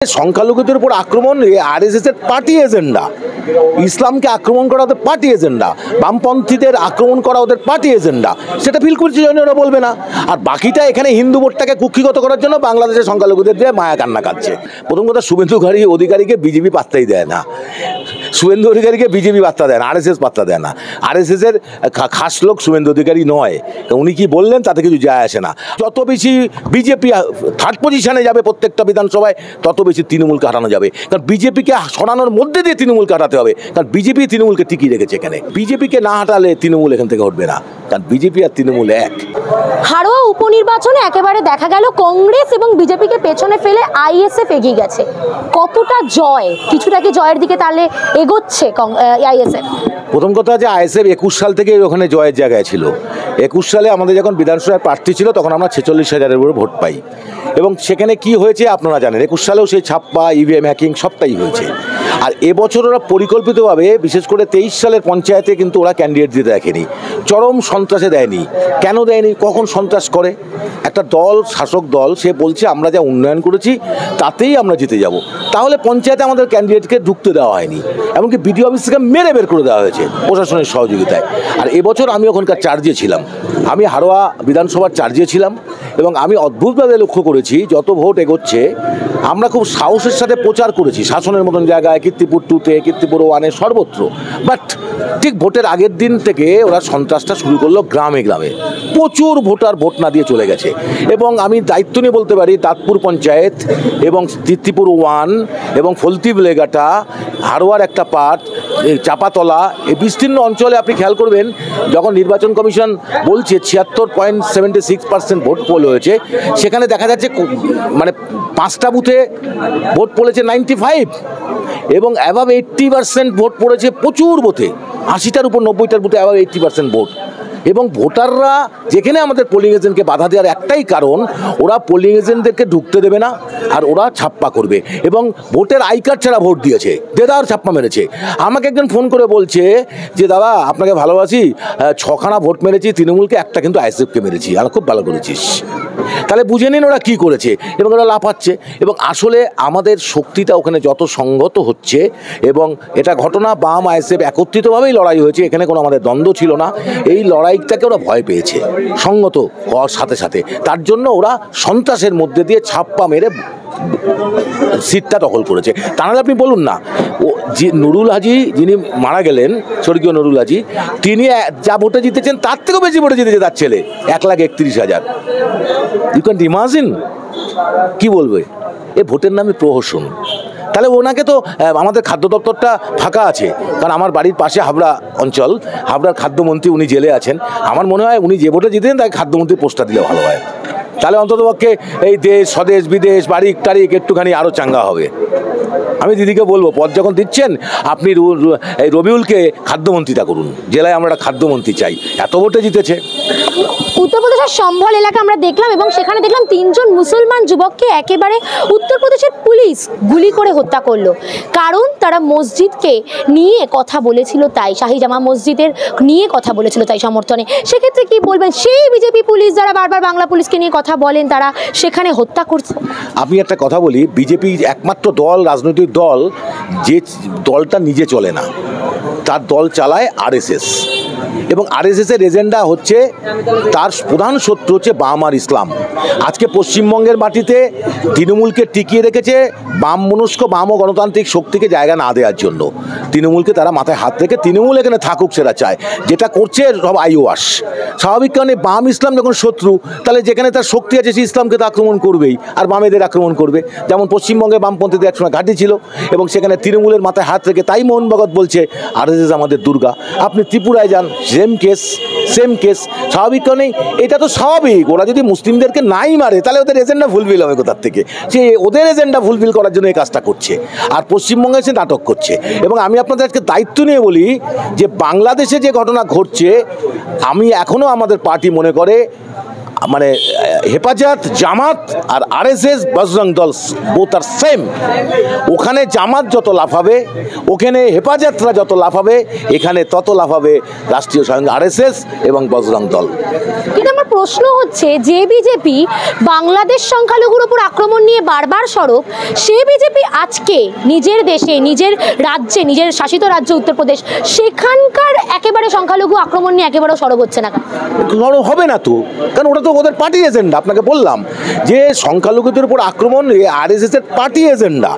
সংখ্যালঘুদের উপর আক্রমণ আরএসএস এর পার্টি এজেন্ডা, ইসলামকে আক্রমণ করা ওদের পার্টি এজেন্ডা, বামপন্থীদের আক্রমণ করা ওদের পার্টি এজেন্ডা, সেটা ফিল করছে জন্য ওরা বলবে না। আর বাকিটা এখানে হিন্দু ভোটটাকে কুক্ষিগত করার জন্য বাংলাদেশের সংখ্যালঘুদের দিয়ে মায়া কান্না কাটছে। প্রথম কথা, শুভেন্দু অধিকারীকে বিজেপি পাত্তাই দেয় না, শুভেন্দু অধিকারীকে বিজেপি পাত্তা দেয় না, আরএসএস পাত্তা দেয় না। আরএসএস এর খাস লোক শুভেন্দু অধিকারী নয়, উনি কি বললেন তাতে কিছু যায় আসে না। যত বেশি বিজেপি থার্ড পজিশনে যাবে প্রত্যেকটা বিধানসভায়, তত বেশি তৃণমূলকে হারানো যাবে। কারণ বিজেপিকে সরানোর মধ্যে দিয়ে তৃণমূলকে হারাতে হবে, কারণ বিজেপি তৃণমূলকে টিকিয়ে রেখেছে এখানে। বিজেপিকে না হাঁটালে তৃণমূল এখান থেকে উঠবে না, কারণ বিজেপি আর তৃণমূল এক। হাড়োয়া উপনির্বাচনে একেবারে দেখা গেল কংগ্রেস এবং বিজেপিকে পেছনে ফেলে আইএসএফ এগিয়ে গেছে। কতটা জয়, কিছুটা কি জয়ের দিকে তাহলে এগোচ্ছে আইএসএফ? প্রথম কথা যে আইএসএফ 21 সাল থেকে ওখানে জয়ের জায়গায় ছিল। 21 সালে আমাদের যখন বিধানসভায় প্রার্থী ছিল তখন আমরা 46,000-এর উপরে ভোট পাই, এবং সেখানে কি হয়েছে আপনারা জানেন। 21 সালেও সেই ছাপ্পা, ইভিএম হ্যাকিং সবটাই হয়েছে। আর এবছর ওরা পরিকল্পিতভাবে, বিশেষ করে 23 সালের পঞ্চায়েতে কিন্তু ওরা ক্যান্ডিডেট দিতে রাখেনি, চরম সন্ত্রাসে দেয়নি। কেন দেয়নি? কখন সন্ত্রাস করে একটা দল, শাসক দল, সে বলছে আমরা যা উন্নয়ন করেছি তাতেই আমরা জিতে যাব, তাহলে পঞ্চায়েতে আমাদের ক্যান্ডিডেটকে ঢুকতে দেওয়া হয়নি, এমনকি বিডিও অফিস থেকে মেরে বের করে দেওয়া হয়েছে প্রশাসনের সহযোগিতায়। আর এবছর আমি ওখানকার চার্জে ছিলাম, আমি হাড়োয়া বিধানসভার চার্জে ছিলাম, এবং আমি অদ্ভুতভাবে লক্ষ্য করেছি যত ভোট এগোচ্ছে আমরা খুব সাহসের সাথে প্রচার করেছি শাসনের মতন জায়গায়, কীর্তিপুর 2-তে, কীর্তিপুর 1-এ, সর্বত্র। বাট ঠিক ভোটের আগের দিন থেকে ওরা সন্ত্রাসটা শুরু করলো গ্রামে গ্রামে। প্রচুর ভোটার ভোট না দিয়ে চলে গেছে, এবং আমি দায়িত্ব নিয়ে বলতে পারি দাঁতপুর পঞ্চায়েত এবং কীর্তিপুর 1 এবং ফলতি বেলেঘাটা, হাড়োয়ার একটা পার্ট, চাপাতলা, এই বিস্তীর্ণ অঞ্চলে আপনি খেয়াল করবেন যখন নির্বাচন কমিশন বলছে 76.76% ভোট পোল হয়েছে, সেখানে দেখা যাচ্ছে মানে 5টা বুথে ভোট পড়েছে 95, এবং অ্যাভাব 80% ভোট পড়েছে প্রচুর বুথে, 80টার উপর 90টার বুথে অ্যাভাব 80% ভোট। এবং ভোটাররা যেখানে আমাদের পোলিং এজেন্টকে বাধা দেওয়ার একটাই কারণ, ওরা পোলিং এজেন্টদেরকে ঢুকতে দেবে না, আর ওরা ছাপ্পা করবে, এবং ভোটের আই কার্ড ছাড়া ভোট দিয়েছে, দেদার ছাপ্পা মেরেছে। আমাকে একজন ফোন করে বলছে যে দাদা আপনাকে ভালোবাসি, 6খানা ভোট মেরেছি তৃণমূলকে, একটা কিন্তু আইএসএফকে মেরেছি, আর খুব ভালো করেছিস। তাহলে বুঝে নিন ওরা কী করেছে, এবং ওরা লাফাচ্ছে। এবং আসলে আমাদের শক্তিটা ওখানে যত সংগত হচ্ছে, এবং এটা ঘটনা বাম আইএসএফ একত্রিতভাবেই লড়াই হয়েছে, এখানে কোনো আমাদের দ্বন্দ্ব ছিল না। এই লড়াইটাকে ওরা ভয় পেয়েছে সংগত হওয়ার সাথে সাথে, তার জন্য ওরা সন্ত্রাসের মধ্যে দিয়ে ছাপ্পা মেরে সিটটা দখল করেছে। তা নাহলে আপনি বলুন না, ও যে নুরুল হাজি যিনি মারা গেলেন, স্বর্গীয় নুরুল হাজি, তিনি যা ভোটে জিতেছেন তার থেকেও বেশি ভোটে জিতেছে তার ছেলে, 1,31,000। ইউ ক্যান ইমাজিন, কি বলবে? এ ভোটের নামে প্রহসন। তাহলে ওনাকে তো, আমাদের খাদ্য দপ্তরটা ফাঁকা আছে, কারণ আমার বাড়ির পাশে হাবড়া অঞ্চল, হাবড়ার খাদ্যমন্ত্রী উনি জেলে আছেন। আমার মনে হয় উনি যে ভোটে জিতেন তাকে খাদ্যমন্ত্রীর পোস্টটা দিলে ভালো হয়, তাহলে অন্ততপক্ষে এই দেশ, স্বদেশ, বিদেশ, বাড়ি টারিক একটুখানি আরও চাঙ্গা হবে। আমি দিদিকে বলবো, পদ যখন দিচ্ছেন আপনি এই রবিউলকে খাদ্যমন্ত্রীটা করুন, জেলায় আমরা একটা খাদ্যমন্ত্রী চাই, এত ভোটে জিতেছে। উত্তরপ্রদেশের সম্ভল এলাকা আমরা দেখলাম, এবং সেখানে দেখলাম 3 জন মুসলমান যুবককে একেবারে উত্তরপ্রদেশের পুলিশ গুলি করে হত্যা করলো, কারণ তারা মসজিদকে নিয়ে কথা বলেছিল তাই, শাহী জামা মসজিদের নিয়ে কথা বলেছিল তাই সমর্থনে। সেক্ষেত্রে কি বলবেন, সেই বিজেপি পুলিশ যারা বারবার বাংলা পুলিশকে নিয়ে কথা বলেন, তারা সেখানে হত্যা করছে? আমি একটা কথা বলি, বিজেপি একমাত্র দল, রাজনৈতিক দল, যে দলটা নিজে চলে না, তার দল চালায় আরএসএস, এবং আরএসএসের এজেন্ডা হচ্ছে, তার প্রধান শত্রু হচ্ছে বাম আর ইসলাম। আজকে পশ্চিমবঙ্গের মাটিতে তৃণমূলকে টিকিয়ে রেখেছে বাম মনস্ক, বাম ও গণতান্ত্রিক শক্তিকে জায়গা না দেওয়ার জন্য। তৃণমূলকে তারা মাথায় হাত রেখে তৃণমূল এখানে থাকুক সেটা চায়, যেটা করছে সব আইওয়াস। স্বাভাবিক কারণে বাম ইসলাম যখন শত্রু, তাহলে যেখানে তার শক্তি আছে সে ইসলামকে তো আক্রমণ করবেই, আর বামেদের আক্রমণ করবে। যেমন পশ্চিমবঙ্গে বামপন্থীদের একসময় ঘাঁটি ছিল, এবং সেখানে তৃণমূলের মাথায় হাত রেখে, তাই মোহন ভগত বলছে আরএসএস আমাদের দুর্গা। আপনি ত্রিপুরায় যান, সেম কেস। স্বাভাবিক কারণেই এটা তো স্বাভাবিক, ওরা যদি মুসলিমদেরকে নাই মারে তাহলে ওদের এজেন্ডা ফুলফিল হবে কোথার থেকে, সে ওদের এজেন্ডা ফুলফিল করার জন্য এই কাজটা করছে, আর পশ্চিমবঙ্গে সে নাটক করছে। এবং আমি আপনাদের আজকে দায়িত্ব নিয়ে বলি যে বাংলাদেশে যে ঘটনা ঘটছে, আমি এখনও আমাদের পার্টি মনে করে মানে হেফাজত জামাত আর আরএসএস বজরং দল বোথ আর সেম। ওখানে জামাত যত লাফাবে, ওখানে হেফাজতরা যত লাফাবে, এখানে তত লাফাবে রাষ্ট্রীয় স্বয়ং আরএসএস এবং বজরং দল। কিন্তু আমার প্রশ্ন হচ্ছে, যে বিজেপি বাংলাদেশ সংখ্যালঘুর উপর আক্রমণ নিয়ে বারবার সরব, সে বিজেপি আজকে নিজের দেশে, নিজের রাজ্যে, নিজের শাসিত রাজ্য উত্তরপ্রদেশ, সেখানকার একেবারে সংখ্যালঘু আক্রমণ নিয়ে একেবারেও সরব হচ্ছে না। হবে না তো, কারণ ওটা তো ওদের পার্টি এজেন্ডা। আপনাকে বললাম যে সংখ্যালঘুদের উপর আক্রমণ আরএসএস এর পার্টি এজেন্ডা,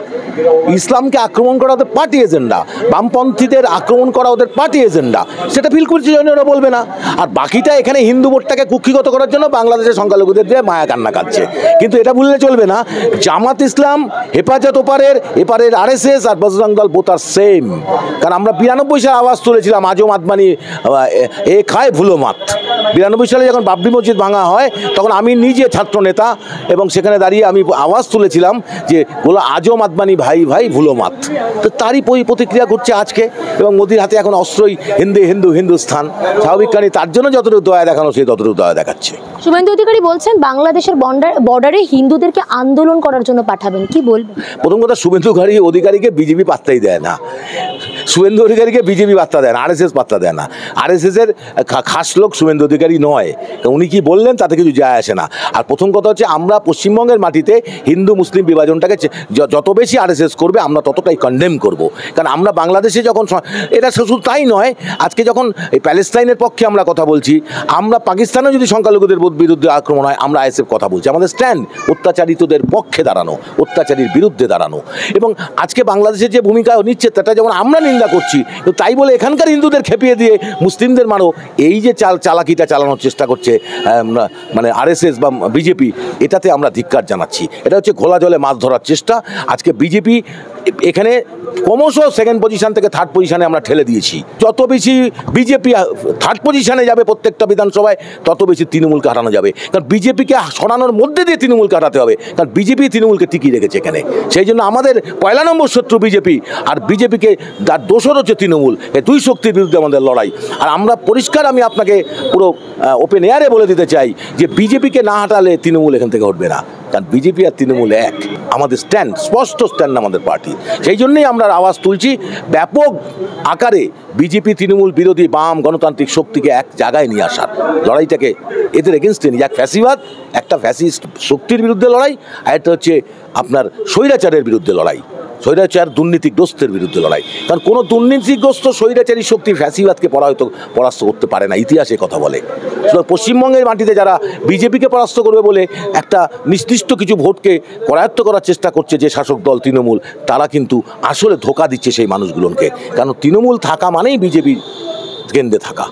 ইসলামকে আক্রমণ করা ওদের পার্টি এজেন্ডা, বামপন্থীদের আক্রমণ করা ওদের পার্টি এজেন্ডা। সেটা ফিল করছে জন্য ওরা বলবে না। আর বাকিটা এখানে হিন্দু ভোটটাকে কুক্ষিগত করার জন্য বাংলাদেশের সংখ্যালঘুদের দিয়ে মায়া কান্না কাটছে। কিন্তু এটা ভুললে চলবে না, জামাত ইসলাম, হেফাজত এপারের আরএসএস আর বজরং দল বোথ আর সেম। কারণ আমরা 92 সালে আওয়াজ তুলেছিলাম, আজও মাতমানি এ খায় ভুলো মাত। 92 সালে যখন বাবরি মসজিদ ভাঙা হয়, তখন আমি নিজে ছাত্র নেতা এবং সেখানে দাঁড়িয়ে আমি আওয়াজ তুলেছিলাম যে বলো আজও মাতমানি ভাই ভাই ভুলো মাত। তো তারই প্রতিক্রিয়া ঘটছে আজকে। এবং মোদির হাতে এখন অস্ত্রই হিন্দুস্থান। স্বাভাবিক কারণে তার জন্য যতটুকু দয়া দেখানো সে ততটুকু দয়া দেখাচ্ছে। শুভেন্দু অধিকারী বলছেন বাংলাদেশের বর্ডারে হিন্দুদেরকে আন্দোলন করার জন্য পাঠাবেন, কি বলবেন? প্রথম কথা, শুভেন্দু অধিকারীকে বিজেপি পাত্তাই দেয় না। শুভেন্দু অধিকারীকে বিজেপি পাত্তা দেয় না, আরএসএস পাত্তা দেয় না। আরএসএসের খাস লোক শুভেন্দু অধিকারী নয়। উনি কি বললেন তাতে কিছু যায় আসে না। আর প্রথম কথা হচ্ছে, আমরা পশ্চিমবঙ্গের মাটিতে হিন্দু মুসলিম বিভাজনটাকে যত বেশি আরএসএস করবে আমরা ততটাই কন্ডেম করব। কারণ আমরা বাংলাদেশে যখন, এটা শুধু তাই নয়, আজকে যখন এই প্যালেস্টাইনের পক্ষে আমরা কথা বলছি, আমরা পাকিস্তানেও যদি সংখ্যালঘুদের বিরুদ্ধে আক্রমণ হয় আমরা আইএসএফ কথা বলছি। আমাদের স্ট্যান্ড অত্যাচারিতদের পক্ষে দাঁড়ানো, অত্যাচারীর বিরুদ্ধে দাঁড়ানো। এবং আজকে বাংলাদেশের যে ভূমিকা নিচ্ছে তাটা যেমন আমরা নিন্দা করছি, তো তাই বলে এখানকার হিন্দুদের খেপিয়ে দিয়ে মুসলিমদের মারো, এই যে চালাকিটা চালানোর চেষ্টা করছে মানে আরএসএস বা বিজেপি, এটাতে আমরা ধিক্কার জানাচ্ছি। এটা হচ্ছে ঘোলা জলে মাছ ধরার চেষ্টা। আজকে বিজেপি এখানে ক্রমশ সেকেন্ড পজিশন থেকে থার্ড পজিশনে আমরা ঠেলে দিয়েছি। যত বেশি বিজেপি থার্ড পজিশনে যাবে প্রত্যেকটা বিধানসভায়, তত বেশি তৃণমূলকে হারানো যাবে। কারণ বিজেপিকে সরানোর মধ্যে দিয়ে তৃণমূলকে হারাতে হবে, কারণ বিজেপি তৃণমূলকে টিকিয়ে রেখেছে এখানে। সেই জন্য আমাদের পয়লা নম্বর শত্রু বিজেপি, আর বিজেপিকে তার দোষর হচ্ছে তৃণমূল। এই দুই শক্তির বিরুদ্ধে আমাদের লড়াই। আর আমরা পরিষ্কার, আমি আপনাকে পুরো ওপেন এয়ারে বলে দিতে চাই যে বিজেপিকে না হাঁটালে তৃণমূল এখান থেকে উঠবে না। কারণ বিজেপি আর তৃণমূল এক, আমাদের স্ট্যান্ড স্পষ্ট স্ট্যান্ড আমাদের পার্টি। সেই জন্যই আমরা আওয়াজ তুলছি ব্যাপক আকারে বিজেপি তৃণমূল বিরোধী বাম গণতান্ত্রিক শক্তিকে এক জায়গায় নিয়ে আসার লড়াইটাকে, এদের এগেনস্টে নিয়ে। এক ফ্যাসিবাদ, একটা ফ্যাসিস্ট শক্তির বিরুদ্ধে লড়াই, আর একটা হচ্ছে আপনার স্বৈরাচারের বিরুদ্ধে লড়াই, স্বৈরাচার দুর্নীতিগ্রস্তের বিরুদ্ধে লড়াই। কারণ কোনো দুর্নীতিগ্রস্ত স্বৈরাচারী শক্তি ফ্যাসিবাদকে পরাস্ত করতে পারে না, ইতিহাসে কথা বলে। পশ্চিমবঙ্গের মাটিতে যারা বিজেপিকে পরাস্ত করবে বলে একটা নির্দিষ্ট কিছু ভোটকে করায়ত্ত করার চেষ্টা করছে যে শাসক দল তৃণমূল, তারা কিন্তু আসলে ধোঁকা দিচ্ছে সেই মানুষগুলোকে। কারণ তৃণমূল থাকা মানেই বিজেপি কেন্দ্রে থাকা।